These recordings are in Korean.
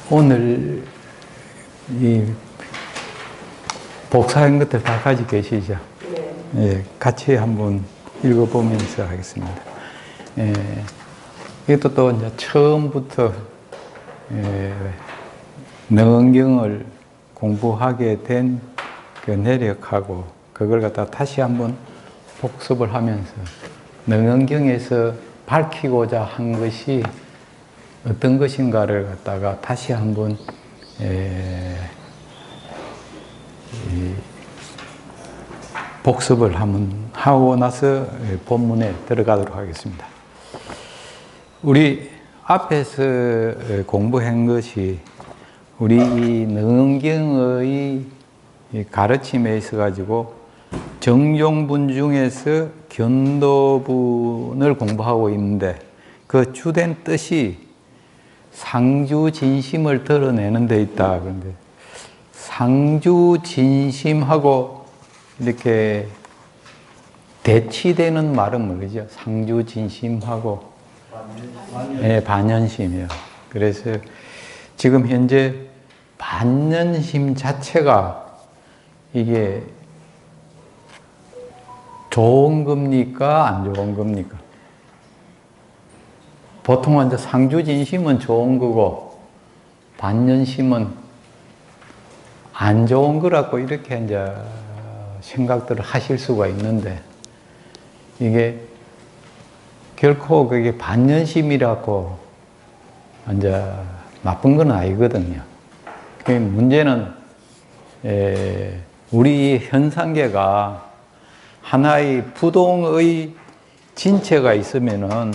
오늘 이 복사한 것들 다 가지고 계시죠? 네. 예, 같이 한번 읽어보면서 하겠습니다. 예, 이것도 또 이제 처음부터 능언경을 공부하게 된 그 내력하고 그걸 갖다가 다시 한번 복습을 하면서 능언경에서 밝히고자 한 것이 어떤 것인가를 갖다가 다시 한번 복습을 한번 하고 나서 본문에 들어가도록 하겠습니다. 우리 앞에서 공부한 것이 우리 이 능언경의 가르침에 있어 가지고 정종분 중에서 견도분을 공부하고 있는데 그 주된 뜻이 상주진심을 드러내는 데 있다. 그런데 상주진심하고 이렇게 대치되는 말은 뭐죠? 상주진심하고 반연심이요. 그래서 지금 현재 반연심 자체가 이게 좋은 겁니까? 안 좋은 겁니까? 보통은 이제 상주진심은 좋은 거고 반연심은 안 좋은 거라고 이렇게 이제 생각들을 하실 수가 있는데 이게 결코 그게 반연심이라고 이제 나쁜 건 아니거든요. 그 문제는 우리 현상계가 하나의 부동의 진체가 있으면은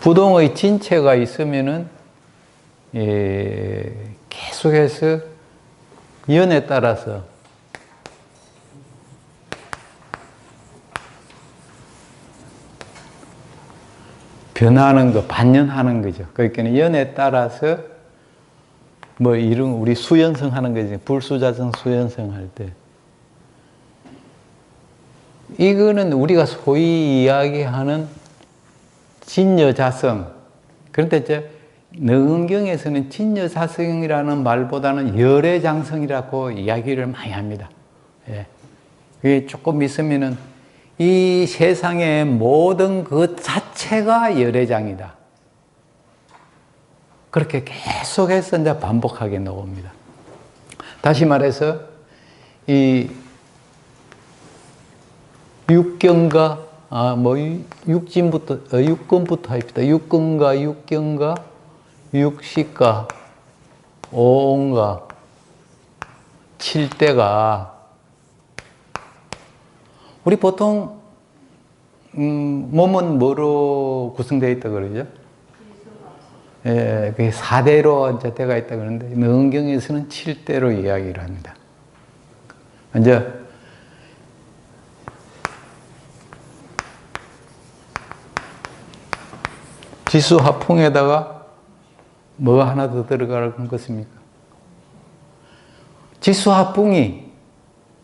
부동의 진체가 있으면은 계속해서 연에 따라서 변하는 거, 반연하는 거죠. 그러니까 연에 따라서 뭐 이런 우리 수연성 하는 거지. 불수자성 수연성 할 때. 이거는 우리가 소위 이야기하는 진여자성. 그런데 이제 능언경에서는 진여자성이라는 말보다는 열애장성이라고 이야기를 많이 합니다. 예. 그게 조금 있으면은 이 세상의 모든 것 자체가 열애장이다. 그렇게 계속해서 이제 반복하게 나옵니다. 다시 말해서 이 육경과 육근부터 합시다. 육근과 육경과 육식과 오온과 칠대가 우리 보통 몸은 뭐로 구성되어 있다 그러죠? 예, 그게 4대로 이제 대가 있다 그러는데 능언경에서는 7대로 이야기를 합니다. 이제 지수화풍에다가 뭐가 하나 더 들어가는 것입니까? 지수화풍이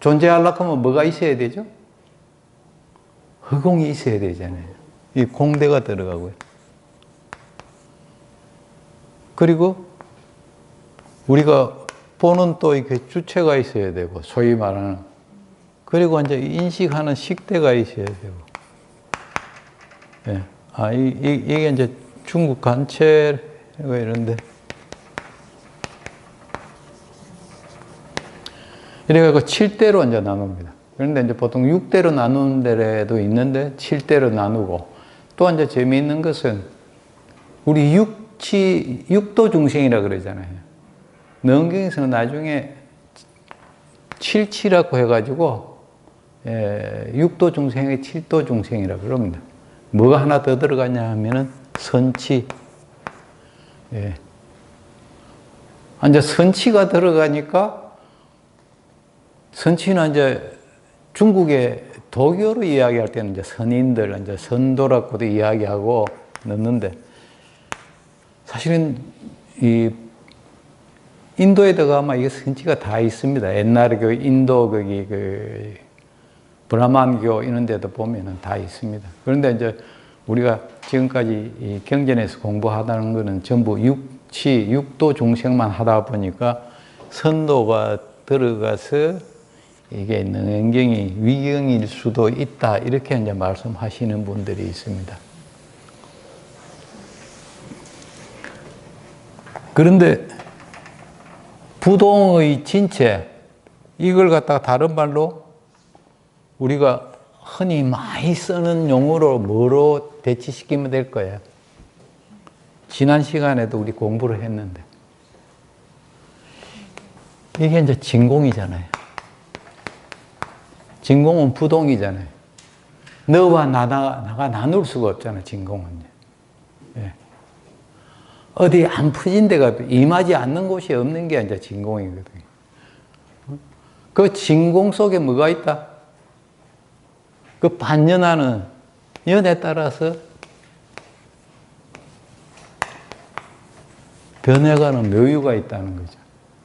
존재하려고 하면 뭐가 있어야 되죠? 허공이 있어야 되잖아요. 이 공대가 들어가고요. 그리고 우리가 보는 또 이렇게 주체가 있어야 되고, 소위 말하는. 그리고 이제 인식하는 식대가 있어야 되고. 예. 이게 이제 중국 관체가 이런데. 이래가지고 7대로 이제 나눕니다. 그런데 이제 보통 6대로 나누는 데도 있는데 7대로 나누고 또 이제 재미있는 것은 우리 육도 중생이라 그러잖아요. 능언경에서는 나중에 7치라고 해가지고 육도 중생의 7도 중생이라 그럽니다. 뭐가 하나 더 들어가냐 하면은 선치. 예. 이제 선치가 들어가니까 선치는 이제 중국의 도교로 이야기할 때는 이제 선인들, 이제 선도라고도 이야기하고 넣는데 사실은 이 인도에 들어가면 이게 성지가 다 있습니다. 옛날에 그 인도 거기 그 브라만교 이런 데도 보면은 다 있습니다. 그런데 이제 우리가 지금까지 이 경전에서 공부하다는 거는 전부 육도 중생만 하다 보니까 선도가 들어가서 이게 능행경이 위경일 수도 있다 이렇게 이제 말씀하시는 분들이 있습니다. 그런데 부동의 진체 이걸 갖다가 다른 말로 우리가 흔히 많이 쓰는 용어로 뭐로 대치시키면 될 거예요? 지난 시간에도 우리 공부를 했는데 이게 이제 진공이잖아요. 진공은 부동이잖아요. 너와 나가 나눌 수가 없잖아요. 진공은. 예. 어디 안 푸진 데가 임하지 않는 곳이 없는 게 이제 진공이거든요. 그 진공 속에 뭐가 있다? 그 반연하는 연에 따라서 변해가는 묘유가 있다는 거죠.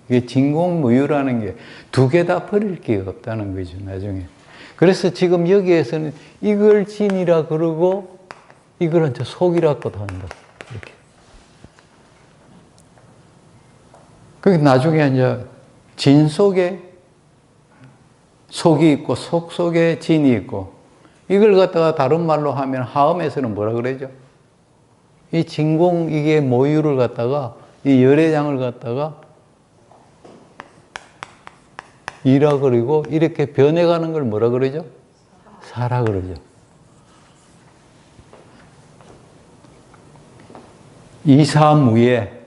이게 진공무유라는 게 두 개 다 버릴 게 없다는 거죠, 나중에. 그래서 지금 여기에서는 이걸 진이라 그러고 이걸 이제 속이라고도 한다. 이렇게. 그 나중에 이제 진 속에 속이 있고 속 속에 진이 있고 이걸 갖다가 다른 말로 하면 하음에서는 뭐라 그러죠? 이 진공 이게 모유를 갖다가 이 열애장을 갖다가 이라 그러고 이렇게 변해가는 걸 뭐라 그러죠? 사라 그러죠. 이사무예.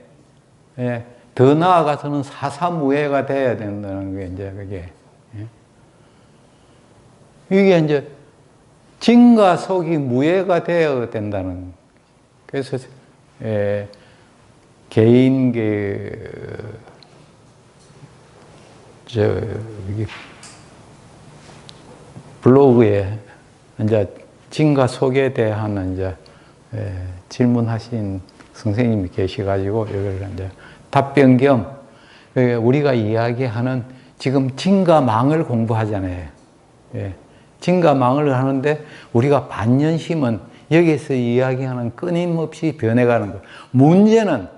예. 더 나아가서는 사사무예가 돼야 된다는 게 이제 그게. 예. 이게 이제 진과 속이 무예가 되어야 된다는. 그래서 개인 여기 블로그에 이제 진과 속에 대한 이제 질문하신 선생님이 계셔가지고 이걸 이제 답변 겸 우리가 이야기하는 지금 진과 망을 공부하잖아요. 진과 망을 하는데 우리가 반연심은 여기서 이야기하는 끊임없이 변해가는 것. 문제는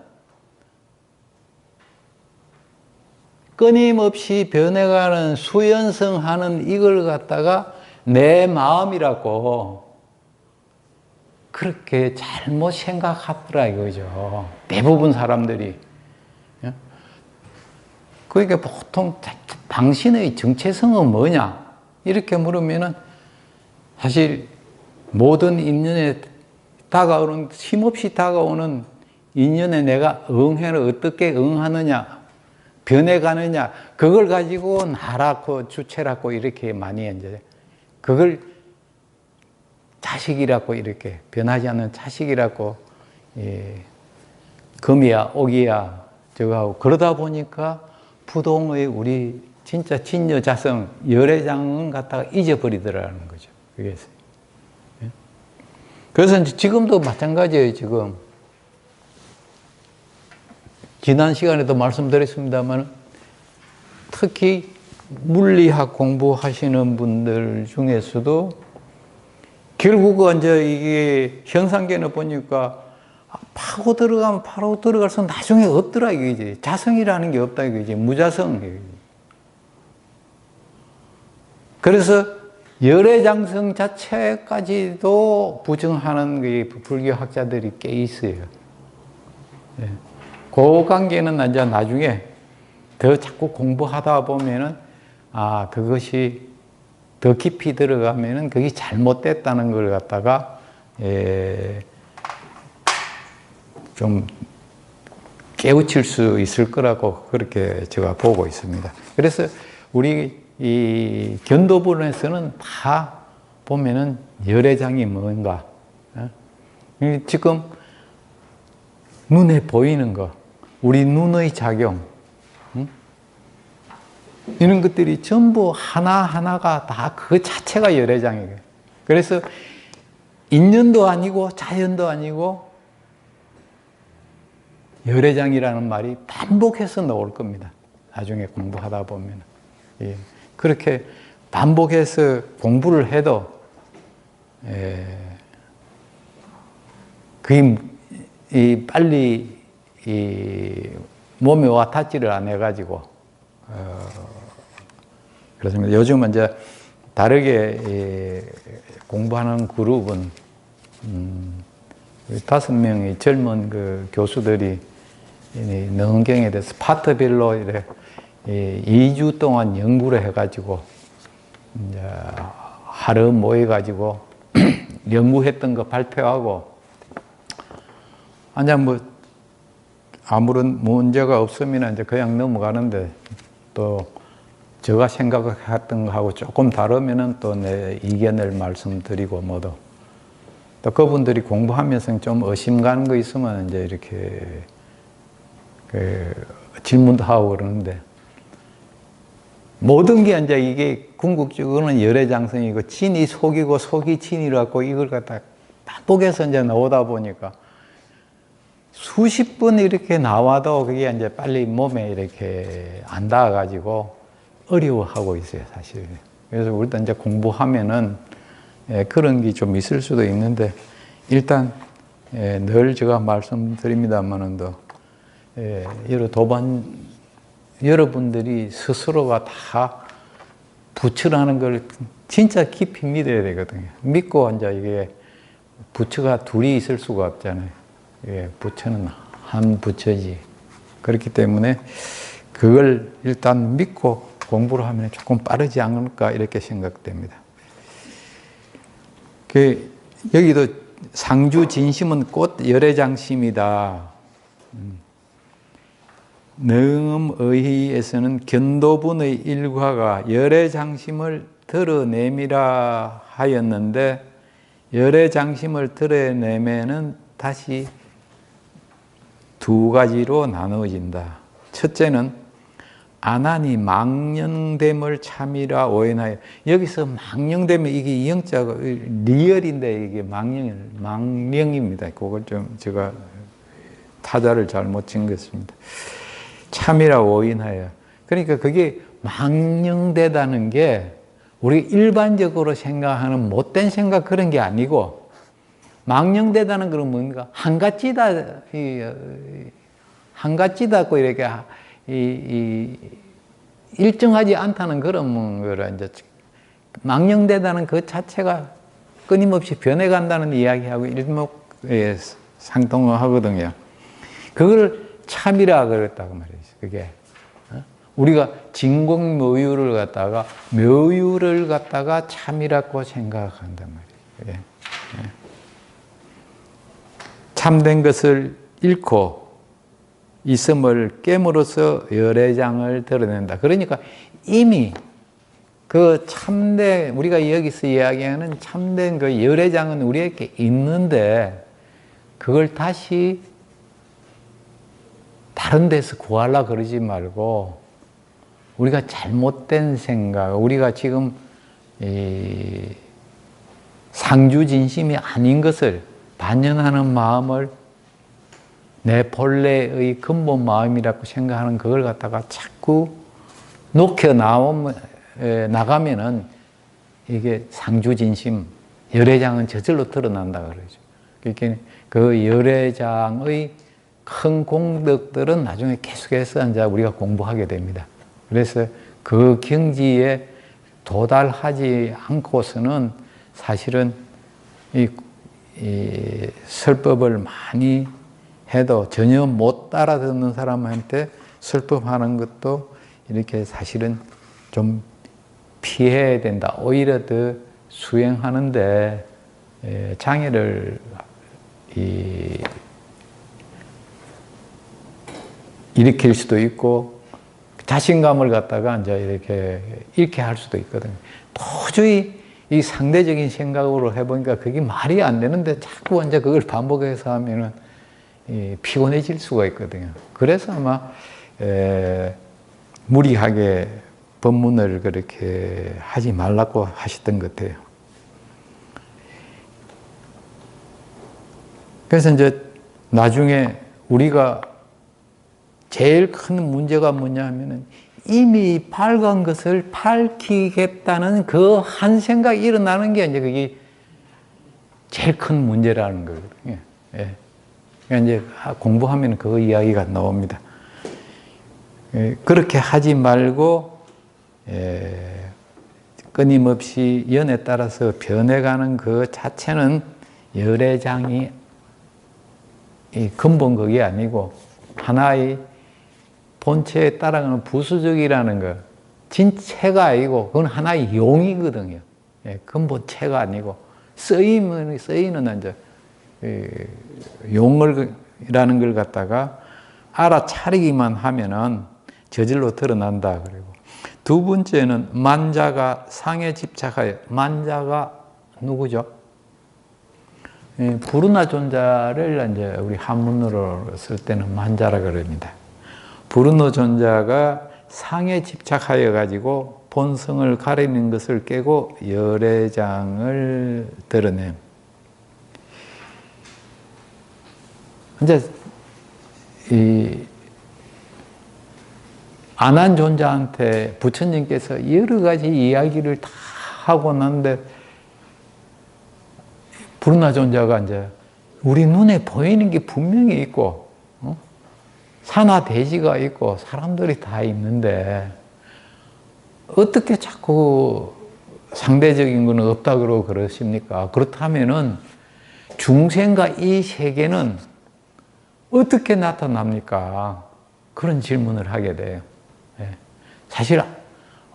끊임없이 변해가는 수연성하는 이걸 갖다가 내 마음이라고 그렇게 잘못 생각하더라 이거죠. 대부분 사람들이. 그러니까 보통 당신의 정체성은 뭐냐? 이렇게 물으면은 사실 모든 인연에 다가오는, 힘없이 다가오는 인연에 내가 어떻게 응하느냐, 변해가느냐, 그걸 가지고 나라고 주체라고 이렇게 많이 이제, 그걸 자식이라고 이렇게, 변하지 않는 자식이라고, 금이야, 옥이야, 저거하고, 그러다 보니까 부동의 우리 진짜 진여자성, 열애장은 갖다가 잊어버리더라는 거죠. 그게. 그래서 지금도 마찬가지예요, 지금. 지난 시간에도 말씀드렸습니다만, 특히 물리학 공부하시는 분들 중에서도 결국은 이제 이게 현상계는 보니까 파고 들어가면 파고 들어갈수록 나중에 없더라, 이거지. 자성이라는 게 없다, 이거지. 무자성. 그래서 열애장성 자체까지도 부정하는 그 불교 학자들이 꽤 있어요. 그 관계는 이제 나중에 더 자꾸 공부하다 보면은, 아, 그것이 더 깊이 들어가면은 그게 잘못됐다는 걸 갖다가, 좀 깨우칠 수 있을 거라고 그렇게 제가 보고 있습니다. 그래서 우리 이 견도본에서는 다 보면은 열애장이 뭔가, 지금 눈에 보이는 거, 우리 눈의 작용, 이런 것들이 전부 하나하나가 다 그 자체가 열애장이에요. 그래서 인연도 아니고 자연도 아니고 열애장이라는 말이 반복해서 나올 겁니다. 나중에 공부하다 보면. 예. 그렇게 반복해서 공부를 해도 그게 빨리 몸에 와 닿지를 안 해가지고 그렇습니다. 요즘은 이제 다르게 공부하는 그룹은 5명의 젊은 그 교수들이 능경에 대해서 파트별로 이렇게 2주 동안 연구를 해가지고 이제 하루 모여가지고 연구했던 거 발표하고 이제 뭐 아무런 문제가 없으면 이제 그냥 넘어가는데 또 제가 생각했던 거하고 조금 다르면은 또 내 의견을 말씀드리고 뭐도 또 그분들이 공부하면서 좀 의심 가는 거 있으면 이제 이렇게 질문도 하고 그러는데 모든 게 이제 이게 궁극적으로는 열애장성이고 진이 속이고 속이 진이라고 이걸 갖다 반복해서 이제 나오다 보니까 수십 번 이렇게 나와도 그게 이제 빨리 몸에 이렇게 안 닿아가지고 어려워하고 있어요, 사실. 그래서 우리도 이제 공부하면은 그런 게 좀 있을 수도 있는데 일단 늘 제가 말씀드립니다만은 여러 도반 여러분들이 스스로가 다 부처라는 걸 진짜 깊이 믿어야 되거든요. 믿고 이제 이게 부처가 둘이 있을 수가 없잖아요. 예, 부처는 한 부처지. 그렇기 때문에 그걸 일단 믿고 공부를 하면 조금 빠르지 않을까 이렇게 생각됩니다. 여기도 상주 진심은 꽃 열애장심이다. 능음의희에서는 견도분의 일과가 열애장심을 드러내미라 하였는데 열애장심을 드러내면은 다시 두 가지로 나누어진다. 첫째는 아나니 망령됨을 참이라 오해하여. 여기서 망령됨이 이게 영자가 리얼인데 이게 망령입니다. 그걸 좀 제가 타자를 잘못 친 것입니다. 참이라 오인하여. 그러니까 그게 망령되다는 게 우리 일반적으로 생각하는 못된 생각 그런 게 아니고 망령되다는 건 뭔가 한가지다고 이렇게 일정하지 않다는 그런 거를 이제 망령되다는 그 자체가 끊임없이 변해간다는 이야기하고 일목상통하거든요. 그걸 참이라 그랬다고 말이죠. 그게 우리가 진공묘유를 갖다가 묘유를 갖다가 참이라고 생각한단 말이에요. 참된 것을 잃고 있음을 깨물어서 열애장을 드러낸다. 그러니까 이미 그 참된 우리가 여기서 이야기하는 참된 그 열애장은 우리에게 있는데 그걸 다시 다른 데서 구하려고 그러지 말고 우리가 잘못된 생각, 우리가 지금 상주진심이 아닌 것을 반연하는 마음을 내 본래의 근본 마음이라고 생각하는 그걸 갖다가 자꾸 녹여 나가면은 이게 상주진심, 열애장은 저절로 드러난다 그러죠. 그러니까 그 열애장의 큰 공덕들은 나중에 계속해서 이제 우리가 공부하게 됩니다. 그래서 그 경지에 도달하지 않고서는 사실은 이 설법을 많이 해도 전혀 못 따라듣는 사람한테 설법하는 것도 이렇게 사실은 좀 피해야 된다. 오히려 더 수행하는데 장애를 일으킬 수도 있고 자신감을 갖다가 이제 이렇게 잃게 할 수도 있거든요. 도저히 이 상대적인 생각으로 해보니까 그게 말이 안 되는데 자꾸 이제 그걸 반복해서 하면은 피곤해질 수가 있거든요. 그래서 아마 무리하게 법문을 그렇게 하지 말라고 하셨던 것 같아요. 그래서 이제 나중에 우리가 제일 큰 문제가 뭐냐 하면은 이미 밝은 것을 밝히겠다는 그 한 생각이 일어나는 게 이제 그게 제일 큰 문제라는 거거든요. 예. 그러니까 이제 공부하면 그 이야기가 나옵니다. 예. 그렇게 하지 말고, 예. 끊임없이 연에 따라서 변해가는 그 자체는 열애장이 근본 그게 아니고 하나의 본체에 따라가는 부수적이라는 거, 진체가 아니고 그건 하나의 용이거든요. 예, 근본체가 아니고 쓰이는 이제 용을이라는 걸 갖다가 알아차리기만 하면은 저절로 드러난다. 그리고 두 번째는 만자가 상에 집착하여, 만자가 누구죠? 예, 부르나 존자를 이제 우리 한문으로 쓸 때는 만자라 그럽니다. 부르나 존자가 상에 집착하여 가지고 본성을 가리는 것을 깨고 열애장을 드러냄. 이제 이 안한 존자한테 부처님께서 여러 가지 이야기를 다 하고 났는데 부르나 존자가 이제 우리 눈에 보이는 게 분명히 있고, 산하 대지가 있고 사람들이 다 있는데 어떻게 자꾸 상대적인 건 없다 그러고 그러십니까? 그렇다면은 중생과 이 세계는 어떻게 나타납니까? 그런 질문을 하게 돼요. 예. 사실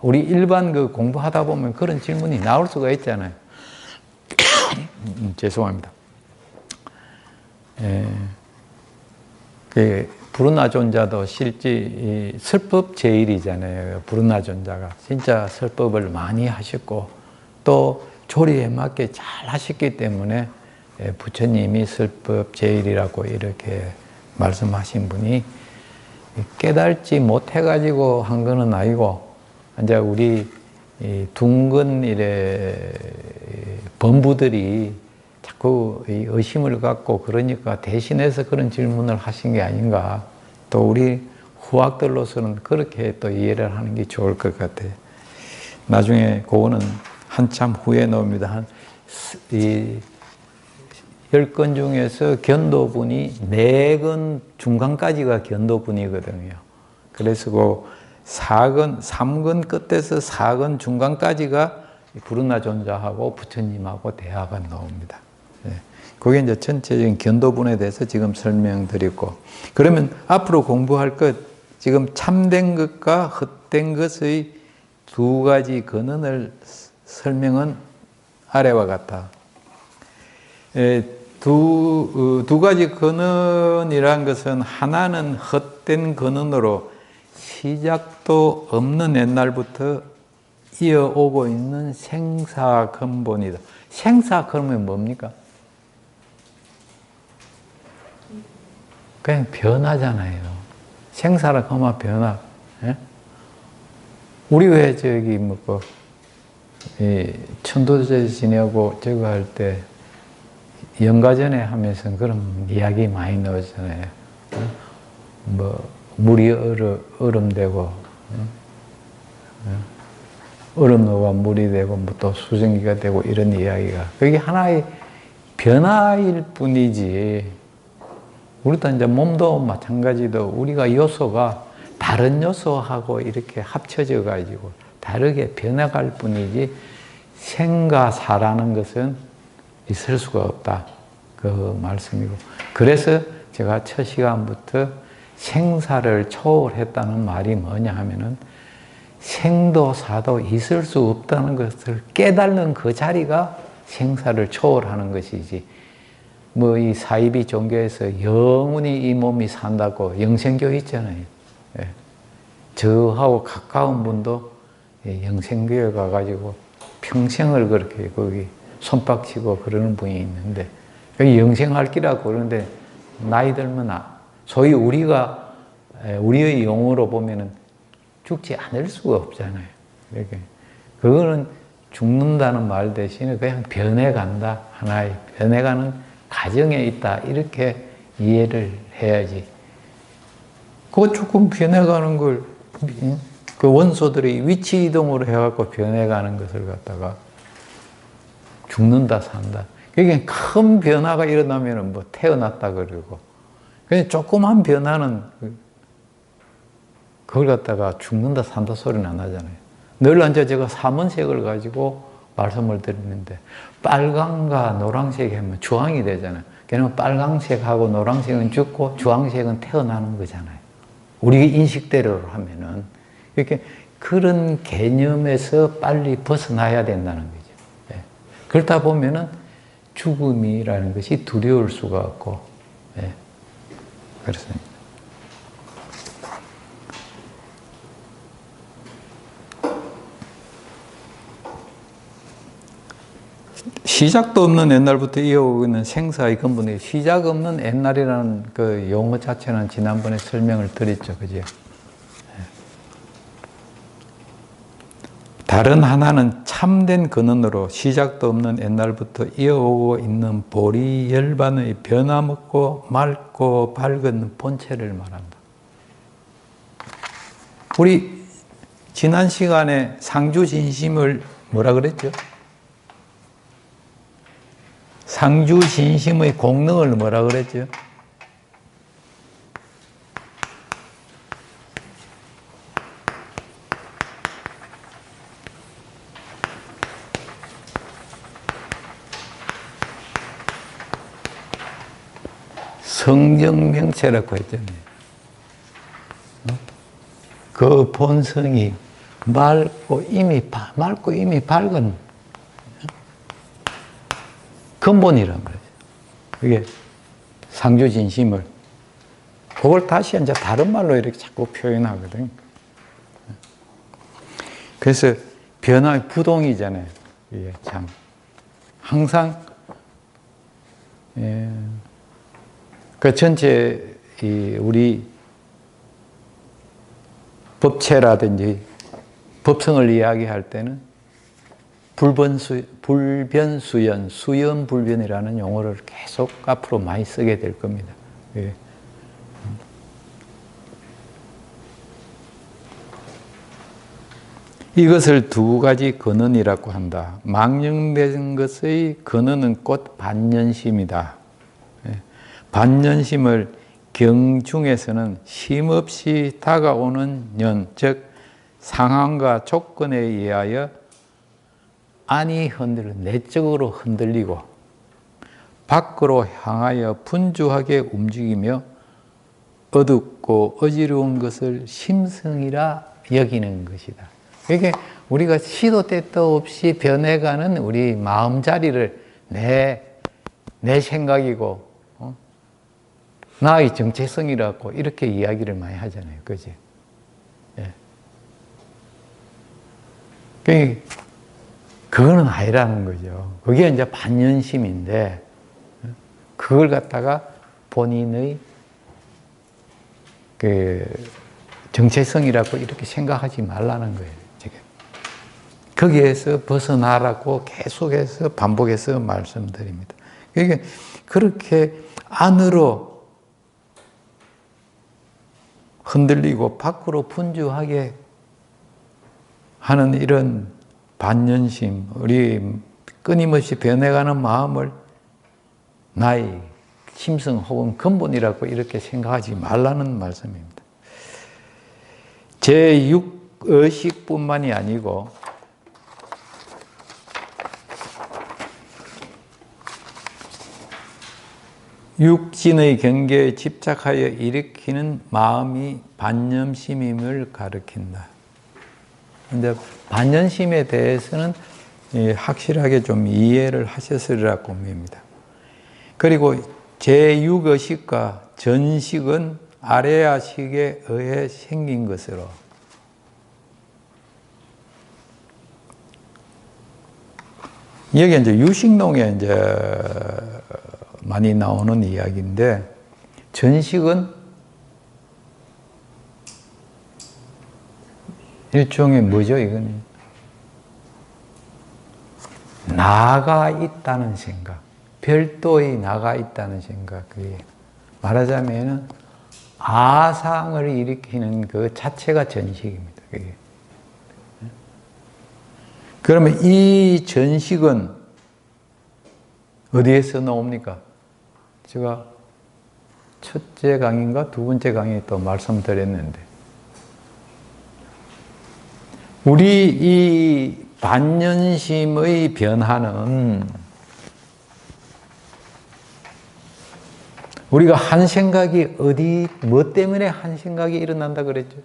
우리 일반 그 공부하다 보면 그런 질문이 나올 수가 있잖아요. 죄송합니다. 예. 그 부르나 존자도 실제 설법 제일이잖아요. 부르나 존자가 진짜 설법을 많이 하셨고 또 조리에 맞게 잘 하셨기 때문에 부처님이 설법 제일이라고 이렇게 말씀하신 분이 깨달지 못해가지고 한 거는 아니고 이제 우리 둥근 이래 범부들이 자꾸 의심을 갖고 그러니까 대신해서 그런 질문을 하신 게 아닌가. 또 우리 후학들로서는 그렇게 또 이해를 하는 게 좋을 것 같아요. 나중에 그거는 한참 후에 나옵니다. 한 10건 중에서 견도분이 4건 중간까지가 견도분이거든요. 그래서 그 3건 끝에서 4건 중간까지가 부르나 존자하고 부처님하고 대화가 나옵니다. 그게 이제 전체적인 견도분에 대해서 지금 설명드리고, 그러면 앞으로 공부할 것, 지금 참된 것과 헛된 것의 두 가지 근원을 설명은 아래와 같다. 두 가지 근원이란 것은 하나는 헛된 근원으로 시작도 없는 옛날부터 이어오고 있는 생사 근본이다. 생사 그러면 뭡니까? 그냥 변화잖아요. 생사라 그만 변화. 예? 우리 왜 저기 천도제 지내고 저거 할 때 영가전에 하면서 그런 이야기 많이 나오잖아요. 물이 얼음 되고, 얼음 녹아 물이 되고, 또 수증기가 되고 이런 이야기가 그게 하나의 변화일 뿐이지. 우리도 이제 몸도 마찬가지도 우리가 요소가 다른 요소하고 이렇게 합쳐져 가지고 다르게 변해갈 뿐이지 생과 사라는 것은 있을 수가 없다. 그 말씀이고. 그래서 제가 첫 시간부터 생사를 초월했다는 말이 뭐냐 하면은 생도 사도 있을 수 없다는 것을 깨닫는 그 자리가 생사를 초월하는 것이지, 이 사이비 종교에서 영원히 이 몸이 산다고 영생교 있잖아요. 예. 저하고 가까운 분도 영생교에 가가지고 평생을 그렇게 거기 손박치고 그러는 분이 있는데, 여기 영생할 기라고 그러는데 나이 들면 소위 우리의 용어로 보면은 죽지 않을 수가 없잖아요. 이렇게. 그거는 죽는다는 말 대신에 그냥 변해간다. 하나의 변해가는 과정에 있다. 이렇게 이해를 해야지. 그거 조금 변해가는 걸, 그 원소들이 위치 이동을 해갖고 변해가는 것을 갖다가 죽는다, 산다. 그게 큰 변화가 일어나면 뭐 태어났다 그러고, 그냥 조그만 변화는 그걸 갖다가 죽는다, 산다 소리는 안 하잖아요. 늘 이제 제가 삼원색을 가지고 말씀을 드리는데, 빨강과 노란색이 하면 주황이 되잖아요. 그러면 빨강색하고 노란색은 죽고 주황색은 태어나는 거잖아요. 우리 인식대로 하면은. 이렇게 그런 개념에서 빨리 벗어나야 된다는 거죠. 예. 그렇다 보면은 죽음이라는 것이 두려울 수가 없고, 예. 그렇습니다. 시작도 없는 옛날부터 이어오고 있는 생사의 근본이 시작 없는 옛날이라는 그 용어 자체는 지난번에 설명을 드렸죠. 그죠? 다른 하나는 참된 근원으로 시작도 없는 옛날부터 이어오고 있는 보리 열반의 변함없고 맑고 밝은 본체를 말한다. 우리 지난 시간에 상주진심을 뭐라 그랬죠? 상주진심의 공능을 뭐라 그랬죠? 성정명체라고 했잖아요. 그 본성이 맑고 이미 밝은 근본이란 거죠. 그게 상주진심을. 그걸 다시 이제 다른 말로 이렇게 자꾸 표현하거든요. 그래서 변화의 부동이잖아요. 이게 참. 항상, 그 전체, 우리 법체라든지 법성을 이야기할 때는 불변수연, 수연불변이라는 용어를 계속 앞으로 많이 쓰게 될 겁니다. 예. 이것을 두 가지 근원이라고 한다. 망령된 것의 근원은 곧 반연심이다. 예. 반연심을 경중에서는 쉼없이 다가오는 연, 즉 상황과 조건에 의하여 안이 내적으로 흔들리고 밖으로 향하여 분주하게 움직이며 어둡고 어지러운 것을 심성이라 여기는 것이다. 이게 우리가 시도 때도 없이 변해가는 우리 마음자리를 내 생각이고 나의 정체성이라고 이렇게 이야기를 많이 하잖아요. 그지? 예. 그거는 아니라는 거죠. 그게 이제 반연심인데, 그걸 갖다가 본인의 그 정체성이라고 이렇게 생각하지 말라는 거예요. 지금. 거기에서 벗어나라고 계속해서 반복해서 말씀드립니다. 그러니까 그렇게 안으로 흔들리고 밖으로 분주하게 하는 이런 반연심, 우리 끊임없이 변해가는 마음을 나의 심성 혹은 근본이라고 이렇게 생각하지 말라는 말씀입니다. 제6의식뿐만이 아니고 육신의 경계에 집착하여 일으키는 마음이 반연심임을 가리킨다. 근데 반연심에 대해서는 확실하게 좀 이해를 하셨으리라고 봅니다. 그리고 제6의식과 전식은 아레아식에 의해 생긴 것으로 여기 이제 유식론에 이제 많이 나오는 이야기인데 전식은 일종의 뭐죠, 이거는? 나가 있다는 생각, 별도의 나가 있다는 생각. 그게 말하자면은 아상을 일으키는 그 자체가 전식입니다. 그게. 그러면 이 전식은 어디에서 나옵니까? 제가 첫째 강의인가 두 번째 강의에 또 말씀드렸는데, 우리 이 반연심의 변화는 우리가 한 생각이 뭐 때문에 한 생각이 일어난다 그랬죠?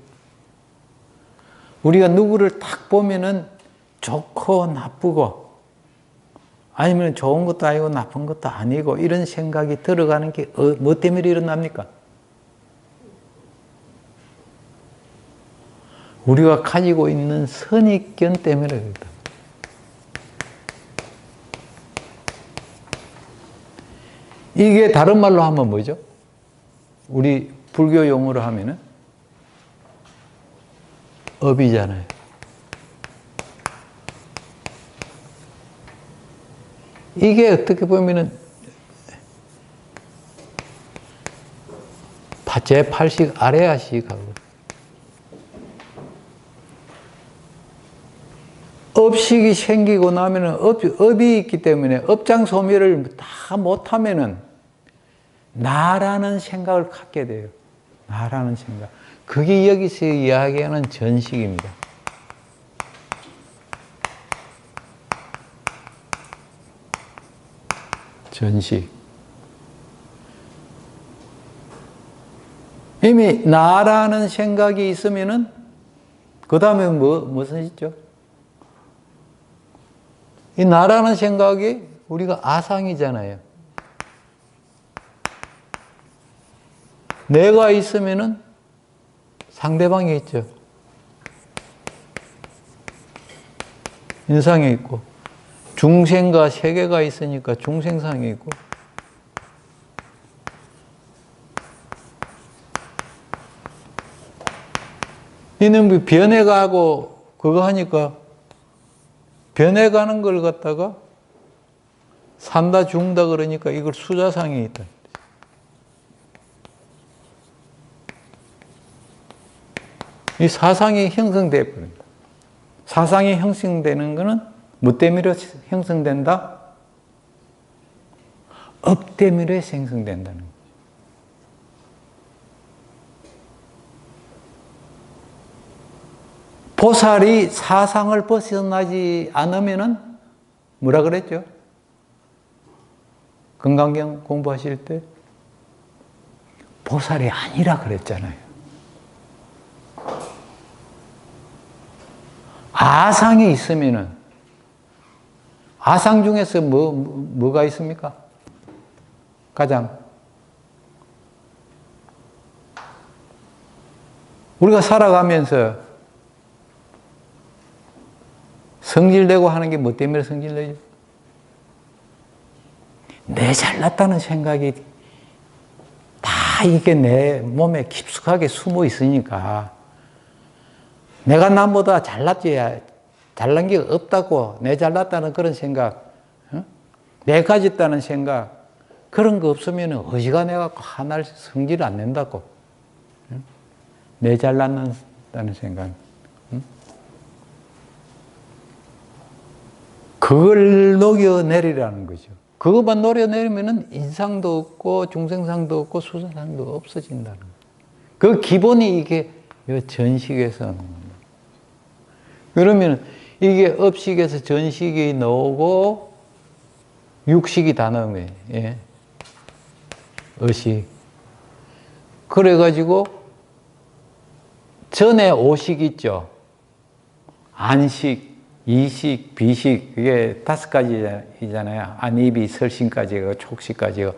우리가 누구를 딱 보면은 좋고 나쁘고, 아니면 좋은 것도 아니고 나쁜 것도 아니고, 이런 생각이 들어가는 게 뭐 때문에 일어납니까? 우리가 가지고 있는 선입견 때문에 그렇다. 이게 다른 말로 하면 뭐죠? 우리 불교 용어로 하면은 업이잖아요. 이게 어떻게 보면은 제8식 아레아식하고 업식이 생기고 나면은 업이 있기 때문에 업장 소멸을 다 못하면은 나라는 생각을 갖게 돼요. 나라는 생각. 그게 여기서 이야기하는 전식입니다. 전식. 이미 나라는 생각이 있으면은 그 다음에 무슨 있죠? 이 나라는 생각이 우리가 아상이잖아요. 내가 있으면은 상대방이 있죠. 인상이 있고, 중생과 세계가 있으니까 중생상이 있고, 이놈이 변해가고 그거 하니까 변해가는 걸 갖다가 산다 죽는다 그러니까 이걸 수자상이 있다. 이 사상이 형성돼 버립니다. 사상이 형성되는 것은 뭐 때문에 형성된다? 업 때문에 생성된다는 거죠. 보살이 사상을 벗어나지 않으면은 뭐라 그랬죠? 금강경 공부하실 때 보살이 아니라 그랬잖아요. 아상이 있으면은, 아상 중에서 뭐가 있습니까? 가장 우리가 살아가면서 성질내고 하는 게 뭐 때문에 성질내죠? 내 잘났다는 생각이 다 이게 내 몸에 깊숙하게 숨어 있으니까, 내가 남보다 잘났지, 잘난 게 없다고, 내 잘났다는 그런 생각, 내 가졌다는 생각, 그런 거 없으면 어지간해갖고 하나를 성질을 안 낸다고. 내 잘났다는 생각. 그걸 녹여내리라는 거죠. 그것만 녹여내리면 인상도 없고 중생상도 없고 수상상도 없어진다는 거예요. 그 기본이 이게 전식에서 나오는 겁니다. 그러면 이게 업식에서 전식이 나오고 육식이 다 나온 거예요. 예. 의식. 그래가지고 전에 오식 있죠. 안식, 이식, 비식, 그게 5가지잖아요. 안입이, 설신까지가, 촉식까지가.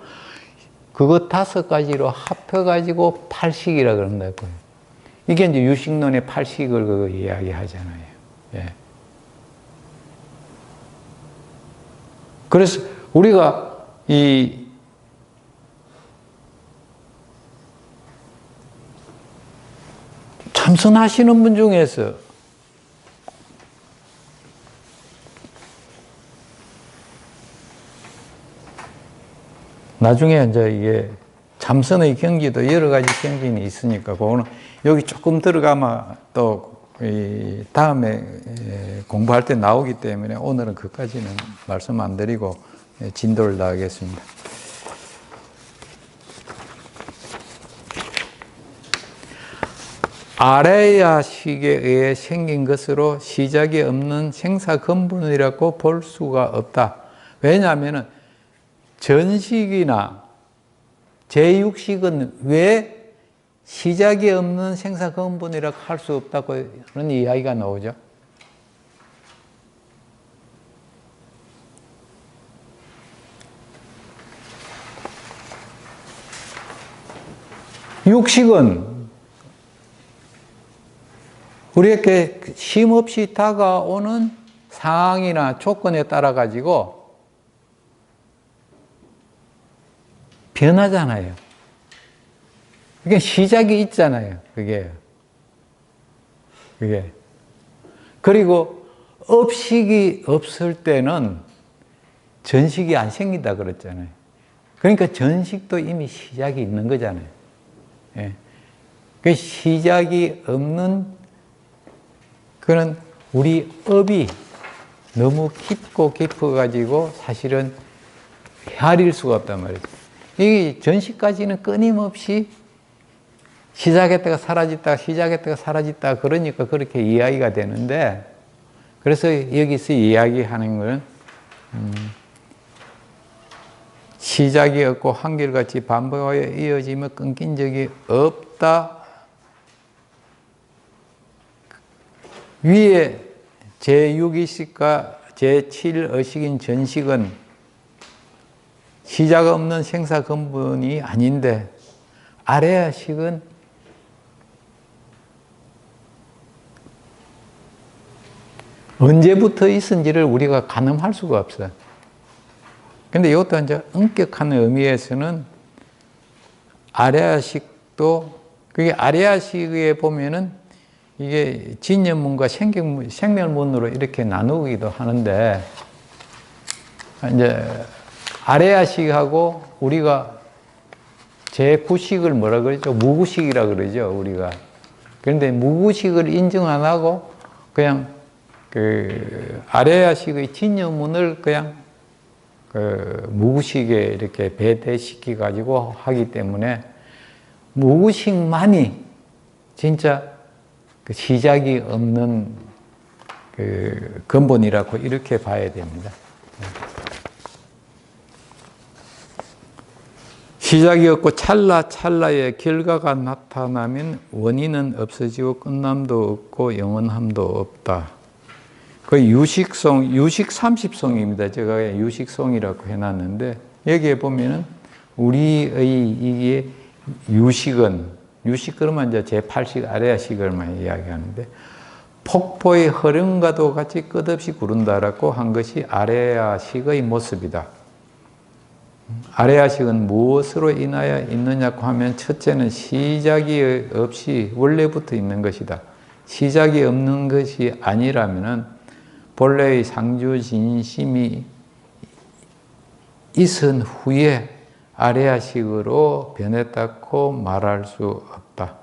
그거 5가지로 합해가지고 8식이라 그런다고요. 이게 이제 유식론의 8식을 그거 이야기하잖아요. 예. 그래서 우리가 이 참선하시는 분 중에서 나중에 이제 이게 참선의 경지도 여러 가지 경지는 있으니까 그거는 여기 조금 들어가면 또 다음에 공부할 때 나오기 때문에 오늘은 그까지는 말씀 안 드리고 진도를 나가겠습니다. 아레야식에 의해 생긴 것으로 시작이 없는 생사 근본이라고 볼 수가 없다. 왜냐하면 전식이나 제6식은 왜 시작이 없는 생사 근본이라고 할 수 없다고 그런 이야기가 나오죠. 육식은 우리에게 쉼없이 다가오는 상황이나 조건에 따라 가지고 변하잖아요. 그게 시작이 있잖아요. 그게. 그리고 업식이 없을 때는 전식이 안 생긴다 그랬잖아요. 그러니까 전식도 이미 시작이 있는 거잖아요. 예. 그 시작이 없는 그런 우리 업이 너무 깊어가지고 사실은 헤아릴 수가 없단 말이죠. 이 전시까지는 끊임없이 시작했다가 사라졌다가 시작했다가 사라졌다가 그러니까 그렇게 이야기가 되는데, 그래서 여기서 이야기하는 것은 시작이 없고 한결같이 반복하여 이어지며 끊긴 적이 없다. 위에 제6의식과 제7의식인 전식은 시작 없는 생사 근본이 아닌데, 아레야식은 언제부터 있은지를 우리가 가늠할 수가 없어요. 근데 이것도 이제 엄격한 의미에서는 아레야식도, 그게 아레야식에 보면은 이게 진연문과 생멸문으로 이렇게 나누기도 하는데, 이제 아레야식하고 우리가 제9식을 뭐라 그러죠? 무구식이라 그러죠, 우리가. 그런데 무구식을 인정 안 하고 그냥 그 아레야식의 진연문을 그냥 그 무구식에 이렇게 배대시켜 가지고 하기 때문에 무구식만이 진짜 그 시작이 없는 그 근본이라고 이렇게 봐야 됩니다. 시작이 없고 찰나찰나의 결과가 나타나면 원인은 없어지고 끝남도 없고 영원함도 없다. 그 유식송, 유식30송입니다. 제가 유식송이라고 해놨는데, 여기에 보면은 우리의 이게 유식 그러면 이제 제8식 아레야식을만 이야기하는데, 폭포의 흐름과도 같이 끝없이 구른다라고 한 것이 아레야식의 모습이다. 아레야식은 무엇으로 인하여 있느냐고 하면, 첫째는 시작이 없이 원래부터 있는 것이다. 시작이 없는 것이 아니라면은 본래의 상주진심이 있은 후에 아레야식으로 변했다고 말할 수 없다.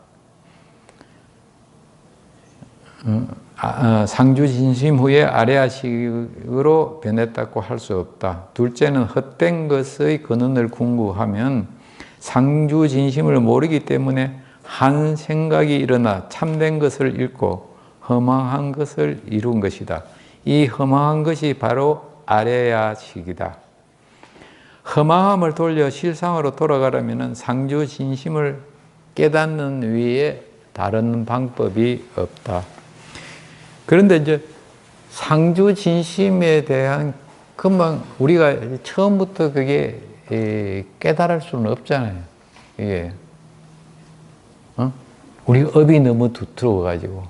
상주진심 후에 아레야식으로 변했다고 할 수 없다. 둘째는 헛된 것의 근원을 궁구하면 상주진심을 모르기 때문에 한 생각이 일어나 참된 것을 잃고 허망한 것을 이룬 것이다. 이 허망한 것이 바로 아레야식이다. 허망함을 돌려 실상으로 돌아가려면 상주진심을 깨닫는 위에 다른 방법이 없다. 그런데 이제 상주진심에 대한, 금방 우리가 처음부터 그게 깨달을 수는 없잖아요. 이게 우리 업이 너무 두터워가지고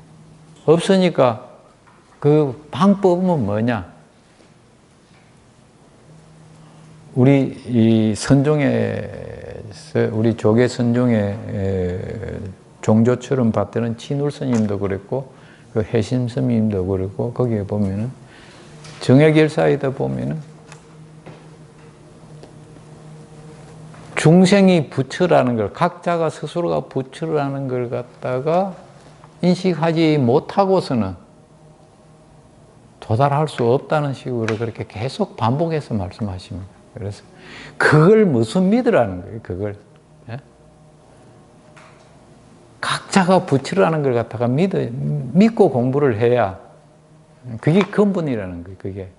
없으니까 그 방법은 뭐냐? 우리 이 선종에서, 우리 조계 선종의 종조처럼 봤더니 친울 스님도 그랬고, 그 해심 스님도 그랬고, 거기에 보면은 정액일사에다 보면은 중생이 부처라는 걸, 각자가 스스로가 부처라는 걸 갖다가 인식하지 못하고서는 도달할 수 없다는 식으로 그렇게 계속 반복해서 말씀하십니다. 그래서 그걸 무슨 믿으라는 거예요, 그걸. 예? 각자가 부처라는 걸 갖다가 믿고 공부를 해야 그게 근본이라는 거예요, 그게.